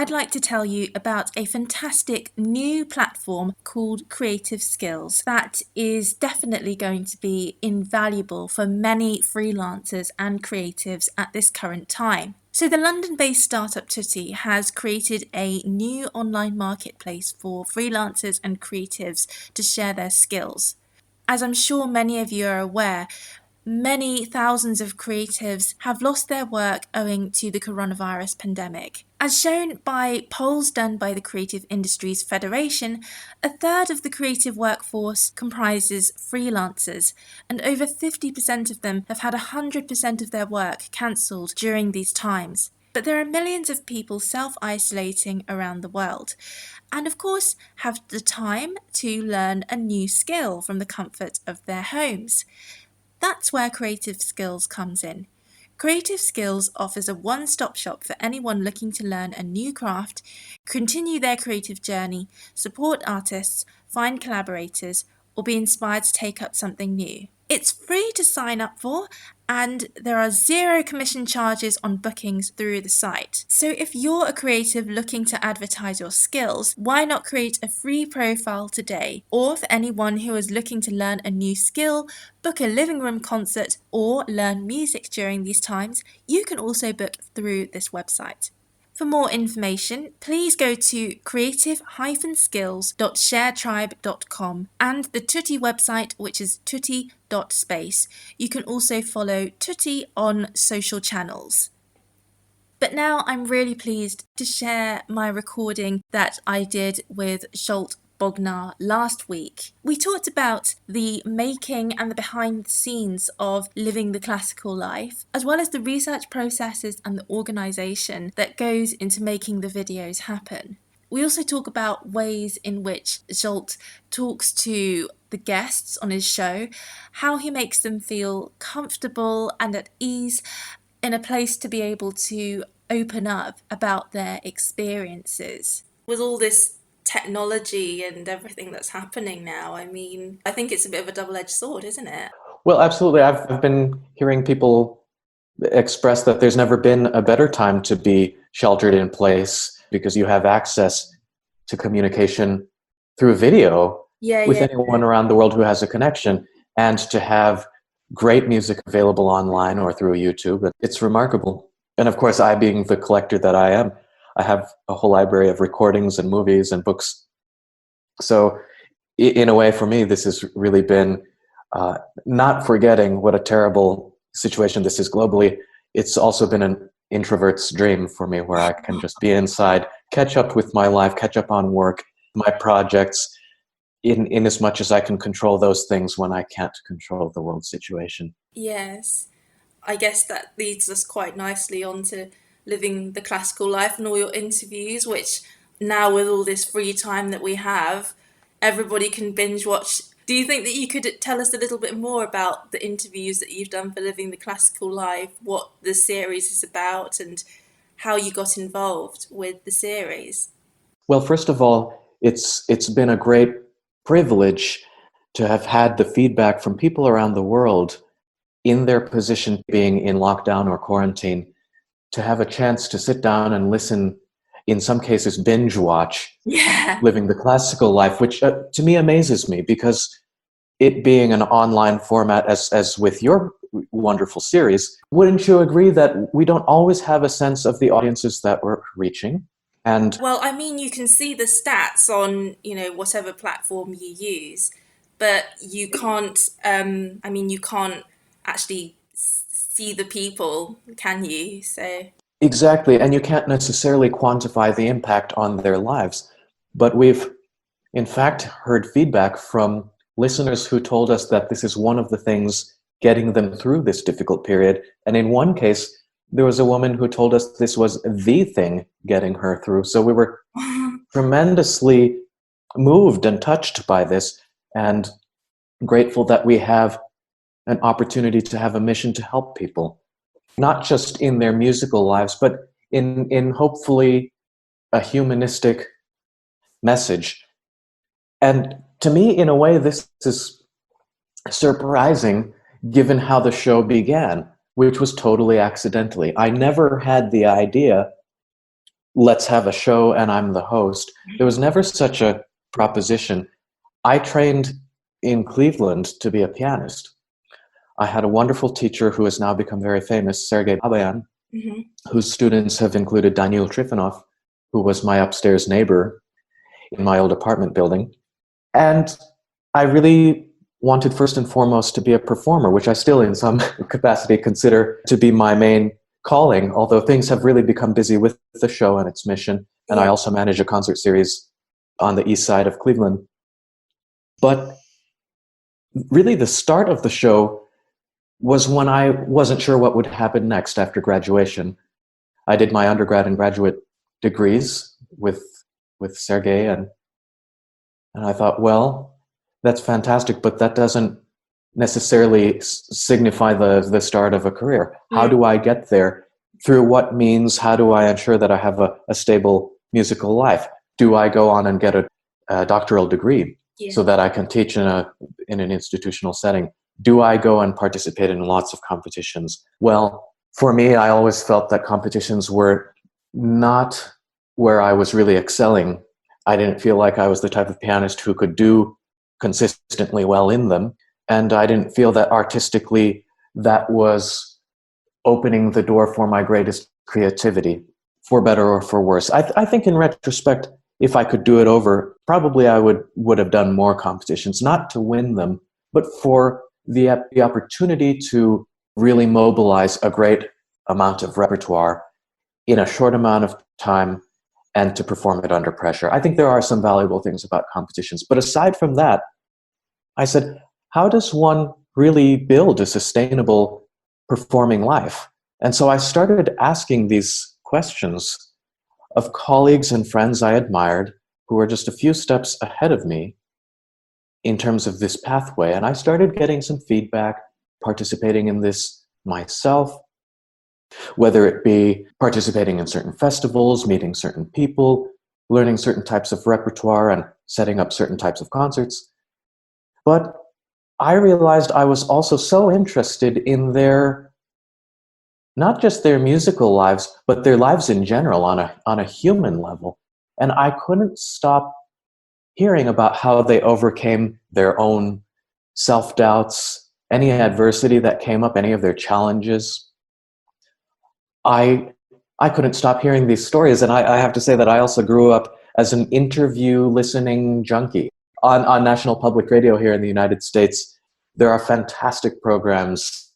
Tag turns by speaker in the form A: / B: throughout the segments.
A: I'd like to tell you about a fantastic new platform called Creative Skills that is definitely going to be invaluable for many freelancers and creatives at this current time. So the London-based startup Tutti has created a new online marketplace for freelancers and creatives to share their skills. As I'm sure many of you are aware, many thousands of creatives have lost their work owing to the coronavirus pandemic. As shown by polls done by the Creative Industries Federation, a third of the creative workforce comprises freelancers, and over 50% of them have had 100% of their work cancelled during these times. But there are millions of people self-isolating around the world, and of course have the time to learn a new skill from the comfort of their homes. That's where Creative Skills comes in. Creative Skills offers a one-stop shop for anyone looking to learn a new craft, continue their creative journey, support artists, find collaborators, or be inspired to take up something new. It's free to sign up for, and there are zero commission charges on bookings through the site. So if you're a creative looking to advertise your skills, why not create a free profile today? Or for anyone who is looking to learn a new skill, book a living room concert, or learn music during these times, you can also book through this website. For more information, please go to creative-skills.sharetribe.com and the Tutti website, which is tutti.space. You can also follow Tutti on social channels. But now I'm really pleased to share my recording that I did with Zsolt Bognár last week. We talked about the making and the behind the scenes of living the classical life, as well as the research processes and the organisation that goes into making the videos happen. We also talk about ways in which Zsolt talks to the guests on his show, how he makes them feel comfortable and at ease in a place to be able to open up about their experiences. With all this technology and everything that's happening now, I mean, I think it's a bit of a double-edged sword, isn't it?
B: Well, absolutely. I've been hearing people express that there's never been a better time to be sheltered in place because you have access to communication through video with anyone around the world who has a connection, and to have great music available online or through YouTube. It's remarkable. And of course, I, being the collector that I am, I have a whole library of recordings and movies and books. So in a way, for me, this has really been not forgetting what a terrible situation this is globally. It's also been an introvert's dream for me, where I can just be inside, catch up with my life, catch up on work, my projects, in as much as I can control those things when I can't control the world situation.
A: Yes, I guess that leads us quite nicely onto living the classical life and all your interviews, which now with all this free time that we have, everybody can binge watch. Do you think that you could tell us a little bit more about the interviews that you've done for Living the Classical Life, what the series is about, and how you got involved with the series?
B: Well, first of all, it's been a great privilege to have had the feedback from people around the world in their position, being in lockdown or quarantine, to have a chance to sit down and listen, in some cases binge watch, Living the Classical Life, which to me amazes me, because it being an online format, as with your wonderful series, wouldn't you agree that we don't always have a sense of the audiences that we're reaching? And
A: well, I mean, you can see the stats on, whatever platform you use, but you can't, you can't actually see the people, can you? So
B: exactly, and you can't necessarily quantify the impact on their lives. But we've, in fact, heard feedback from listeners who told us that this is one of the things getting them through this difficult period. And in one case, there was a woman who told us this was the thing getting her through. So we were tremendously moved and touched by this, and grateful that we have an opportunity to have a mission to help people, not just in their musical lives, but in hopefully a humanistic message. And to me, in a way, this is surprising, given how the show began, which was totally accidentally. I never had the idea let's have a show and I'm the host. There was never such a proposition. I trained in Cleveland to be a pianist. I had a wonderful teacher who has now become very famous, Sergei Babayan, whose students have included Daniil Trifonov, who was my upstairs neighbor in my old apartment building. And I really wanted first and foremost to be a performer, which I still in some capacity consider to be my main calling, although things have really become busy with the show and its mission. And I also manage a concert series on the east side of Cleveland. But really the start of the show was when I wasn't sure what would happen next after graduation. I did my undergrad and graduate degrees with Sergei, and I thought, well, that's fantastic, but that doesn't necessarily signify the start of a career. How do I get there? Through what means? How do I ensure that I have a stable musical life? Do I go on and get a doctoral degree so that I can teach in an institutional setting? Do I go and participate in lots of competitions? Well, for me, I always felt that competitions were not where I was really excelling. I didn't feel like I was the type of pianist who could do consistently well in them. And I didn't feel that artistically that was opening the door for my greatest creativity, for better or for worse. I think in retrospect, if I could do it over, probably I would have done more competitions, not to win them, but for the opportunity to really mobilize a great amount of repertoire in a short amount of time and to perform it under pressure. I think there are some valuable things about competitions. But aside from that, I said, how does one really build a sustainable performing life? And so I started asking these questions of colleagues and friends I admired who were just a few steps ahead of me in terms of this pathway. And I started getting some feedback, participating in this myself, whether it be participating in certain festivals, meeting certain people, learning certain types of repertoire and setting up certain types of concerts. But I realized I was also so interested in not just their musical lives, but their lives in general on a human level. And I couldn't stop hearing about how they overcame their own self-doubts, any adversity that came up, any of their challenges. I couldn't stop hearing these stories, and I have to say that I also grew up as an interview listening junkie. On National Public Radio here in the United States, there are fantastic programs.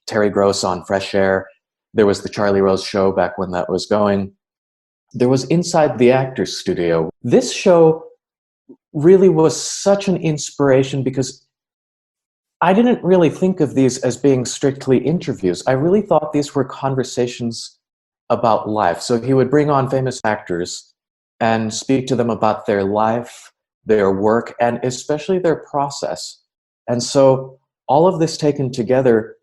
B: Terry Gross on Fresh Air. There was the Charlie Rose Show back when that was going. There was Inside the Actors Studio. This show really was such an inspiration because I didn't really think of these as being strictly interviews. I really thought these were conversations about life. So he would bring on famous actors and speak to them about their life, their work, and especially their process. And so all of this taken together,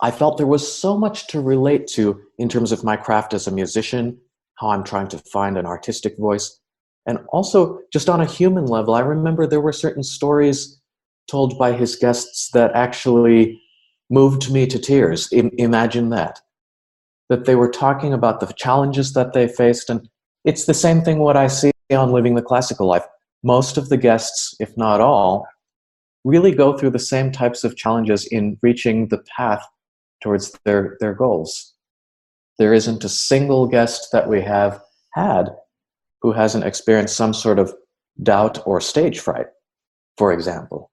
B: I felt there was so much to relate to in terms of my craft as a musician, how I'm trying to find an artistic voice. And also, just on a human level, I remember there were certain stories told by his guests that actually moved me to tears. Imagine that they were talking about the challenges that they faced. And it's the same thing what I see on Living the Classical Life. Most of the guests, if not all, really go through the same types of challenges in reaching the path towards their goals. There isn't a single guest that we have had who hasn't experienced some sort of doubt or stage fright, for example.